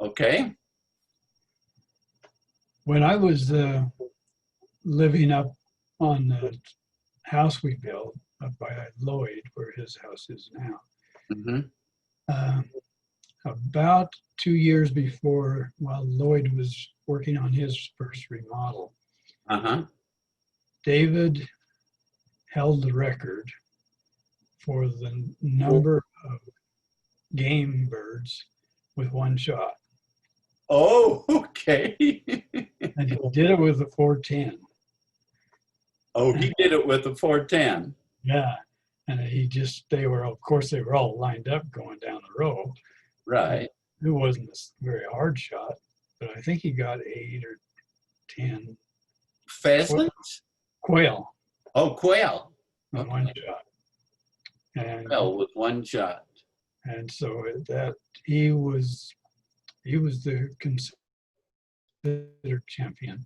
Okay. When I was living up on the house we built up by Lloyd, where his house is now, Mm-hmm. uh, about 2 years before, while Lloyd was working on his first remodel, Uh-huh. David held the record for the number of game birds with one shot. Oh, okay. And he did it with a 410. Oh, he did it with the 410. Yeah. And they were, of course, they were all lined up going down the row. And Right. it wasn't a very hard shot, but I think he got 8 or 10 Pheasants? quail Oh, quail. in one Okay. shot. And Well, with one shot. and so that he was the considered champion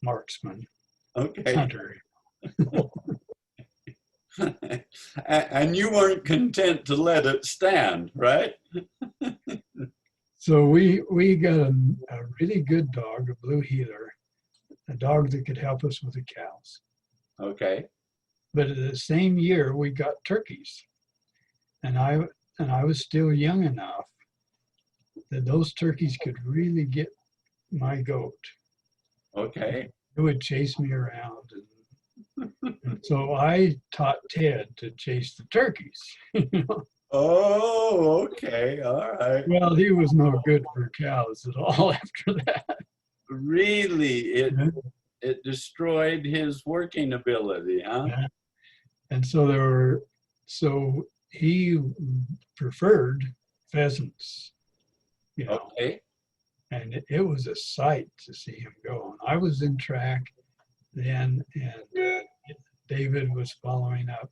marksman Okay. hunter. And you weren't content to let it stand, right? So we got a really good dog, a blue heeler, a dog that could help us with the cows. Okay. But the same year we got turkeys, and I was still young enough that those turkeys could really get my goat. Okay. It would chase me around, and so I taught Ted to chase the turkeys. Oh, okay. All right. Well, he was no good for cows at all after that. Really, it destroyed his working ability, huh? Yeah. And so he preferred pheasants, you know, Okay. and it was a sight to see him go. And I was in track then, and David was following up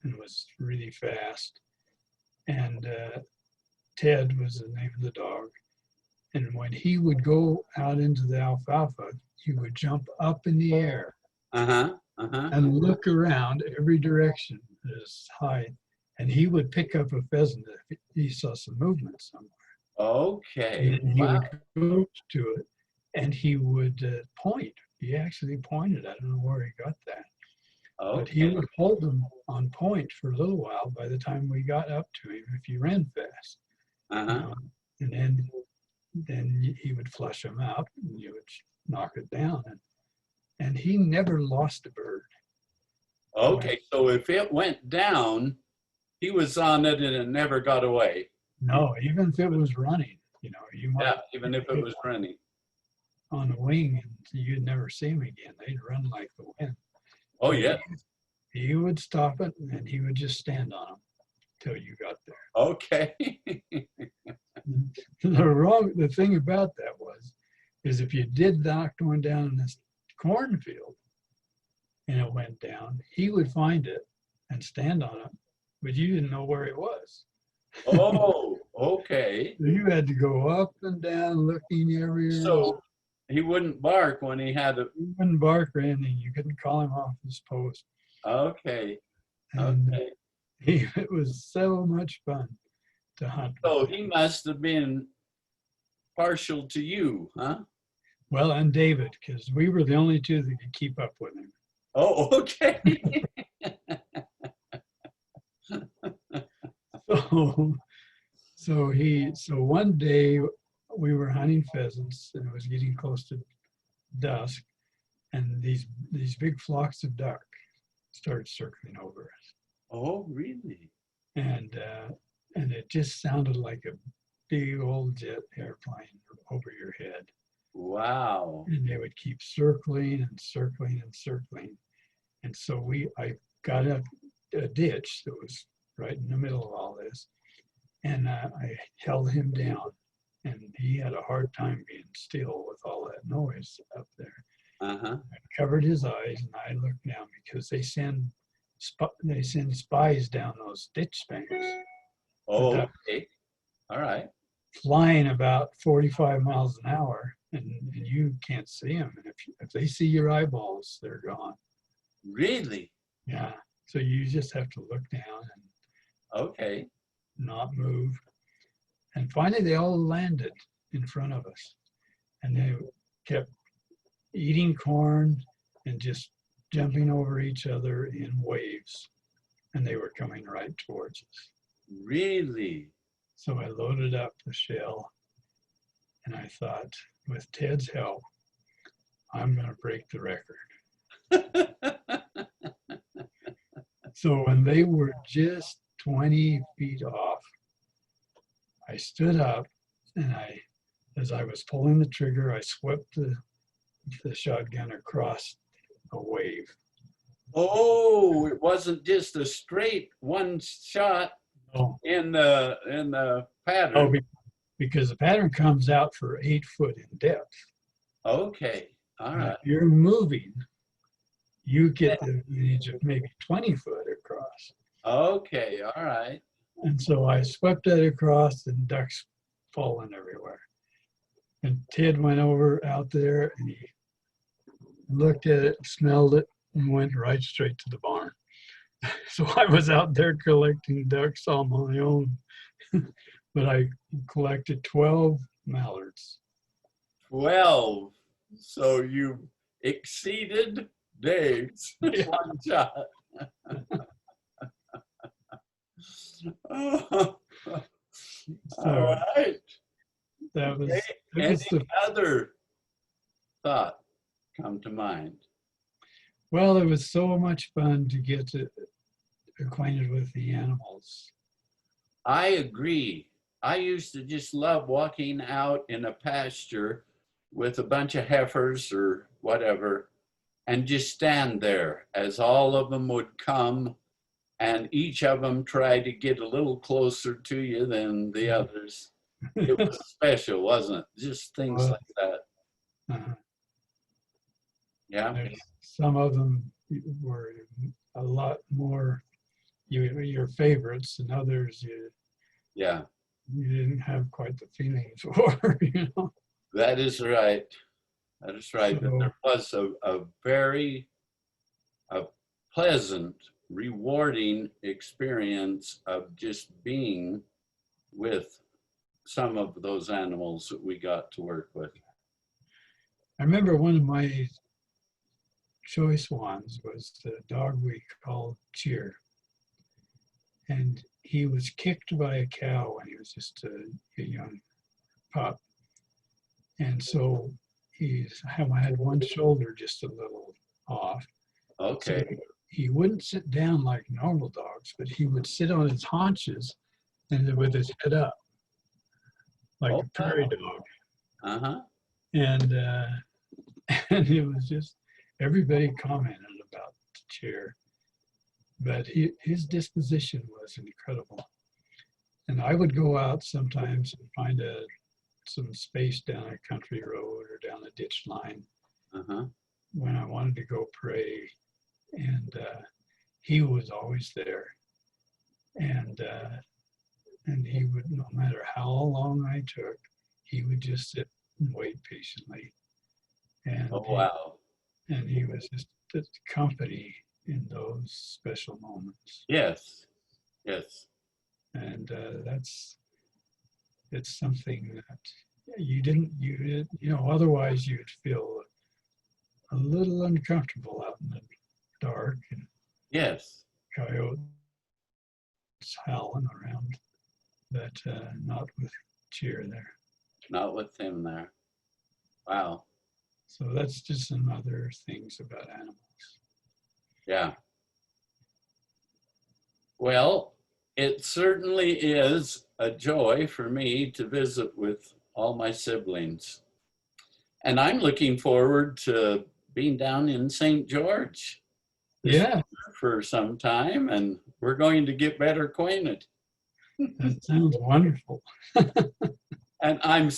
and was really fast. And Ted was the name of the dog. And when he would go out into the alfalfa, he would jump up in the air Uh-huh. Uh-huh. and look around every direction at his height. And he would pick up a pheasant if he saw some movement somewhere. Okay. And he Wow. would go to it and he would point. He actually pointed. I don't know where he got that. But he Okay. would hold them on point for a little while by the time we got up to him if he ran fast. Uh-huh. And then he would flush them out and you would knock it down. And he never lost a bird. Okay. So if it went down, he was on it and it never got away. No, even if it was running, you might Yeah, even if it was running. on the wing and you'd never see him again. They'd run like the wind. Oh, But yeah. he would stop it and he would just stand on them till you got there. Okay. The thing about that is if you did knock one down in this cornfield and it went down, he would find it and stand on it, but you didn't know where it was. Oh, okay. You had to go up and down looking everywhere. So he wouldn't bark when he had a. You couldn't bark or anything. You couldn't call him off his post. Okay. And Okay. it was so much fun to hunt. So he must have been partial to you, huh? Well, and David, because we were the only two that could keep up with him. Oh, okay. So one day we were hunting pheasants and it was getting close to dusk, and these big flocks of duck started circling over us. Oh, really? And it just sounded like a big old jet airplane over your head. Wow. And they would keep circling and circling and circling. And so I got a ditch that was right in the middle of all this. And I held him down. And he had a hard time being still with all that noise up there. Uh-huh. I covered his eyes and I looked down because they send spies down those ditch spangles. Oh, okay. All right. Flying about 45 miles an hour, and you can't see them. And if they see your eyeballs, they're gone. Really? Yeah. So you just have to look down and Okay. not move. And finally, they all landed in front of us. And they kept eating corn and just jumping over each other in waves. And they were coming right towards us. Really? So I loaded up the shell and I thought, with Ted's help, I'm going to break the record. So when they were just 20 feet off, I stood up and as I was pulling the trigger, I swept the shotgun across a wave. Oh, it wasn't just a straight one shot Oh, in the pattern. oh, because the pattern comes out for 8 foot in depth. Okay, all And right. if you're moving, you get the advantage of maybe 20 foot across. Okay, all right. And so I swept it across and ducks falling everywhere. And Ted went over out there and he looked at it, smelled it, and went right straight to the barn. So I was out there collecting ducks on my own, but I collected 12 mallards. 12. So you exceeded Dave's Yeah. one shot. Oh, So all right. that was, Okay, it was any other thought come to mind? well, it was so much fun to get acquainted with the animals. I agree. I used to just love walking out in a pasture with a bunch of heifers or whatever and just stand there as all of them would come and each of them try to get a little closer to you than the others. It was special, wasn't it? Just things like that. Uh, Yeah. some of them were a lot more your favorites, and others Yeah, you didn't have quite the feelings for, you know. that is right. That is right. But So, there was a very pleasant, rewarding experience of just being with some of those animals that we got to work with. I remember one of my choice ones was the dog we called Cheer. And he was kicked by a cow when he was just a young pup. And so he had one shoulder just a little off. Okay. So he wouldn't sit down like normal dogs, but he would sit on his haunches and with his head up, like a prairie dog. Uh-huh. And and it was just, everybody commented about the Chair, but his disposition was incredible. And I would go out sometimes and find some space down a country road or down a ditch line Uh-huh. when I wanted to go pray. And he was always there. And he would, no matter how long I took, he would just sit and wait patiently. And Oh, wow. he was just the company in those special moments. Yes. Yes. And it's something that you know, otherwise you'd feel a little uncomfortable out in the dark and Yes. coyotes howling around, but not with Cheer there. Not with him there. Wow. So that's just some other things about animals. Yeah. Well, it certainly is a joy for me to visit with all my siblings. And I'm looking forward to being down in St. George Yeah, for some time, and we're going to get better acquainted. that sounds wonderful. And I'm